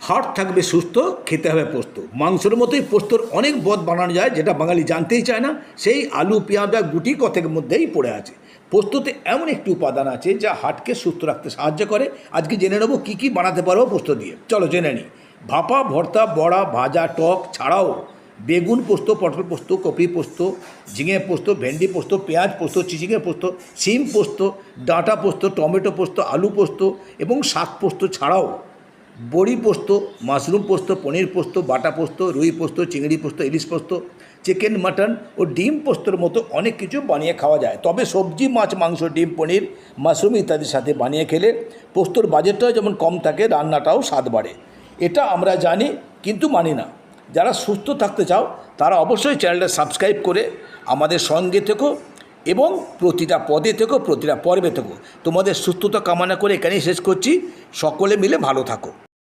Heart থাকবে সুস্থ, খেতে হবে পোস্ত। মাংসের মতোই পোস্তর অনেক পদ বানানো যায়, যেটা বাঙালি জানতেই চায় না। সেই আলু পেঁয়াজ আর গুটি কতকের মধ্যেই পড়ে আছে। পোস্ততে এমন একটি উপাদান আছে যা হার্টকে সুস্থ রাখতে সাহায্য করে। আজকে জেনে নেবো কী কী বানাতে পারবো পোস্ত দিয়ে। চলো জেনে নিই। ভাপা, ভর্তা, বড়া, ভাজা, টক ছাড়াও বেগুন পোস্ত, পটল পোস্ত, কপি পোস্ত, ঝিঙে পোস্ত, ভেন্ডি পোস্ত, পেঁয়াজ পোস্ত, চিচিঙে পোস্ত, শিম পোস্ত, ডাঁটা পোস্ত, টমেটো পোস্ত, আলু পোস্ত এবং শাক পোস্ত ছাড়াও বড়ি পোস্ত, মাশরুম পোস্ত, পনির পোস্ত, বাটা পোস্ত, রুই পোস্ত, চিংড়ি পোস্ত, ইলিশ পোস্ত, চিকেন, মাটন ও ডিম পোস্তর মতো অনেক কিছু বানিয়ে খাওয়া যায়। তবে সবজি, মাছ, মাংস, ডিম, পনির, মাশরুম ইত্যাদির সাথে বানিয়ে খেলে পোস্তর বাজেটটাও যেমন কম থাকে, রান্নাটাও স্বাদ বাড়ে। এটা আমরা জানি, কিন্তু মানি না। যারা সুস্থ থাকতে চাও তারা অবশ্যই চ্যানেলটা সাবস্ক্রাইব করে আমাদের সঙ্গে থেকো এবং প্রতিটা পদে থেকো, প্রতিটা পর্বে থেকো। তোমাদের সুস্থতা কামনা করে এখানেই শেষ করছি। সকলে মিলে ভালো থাকো।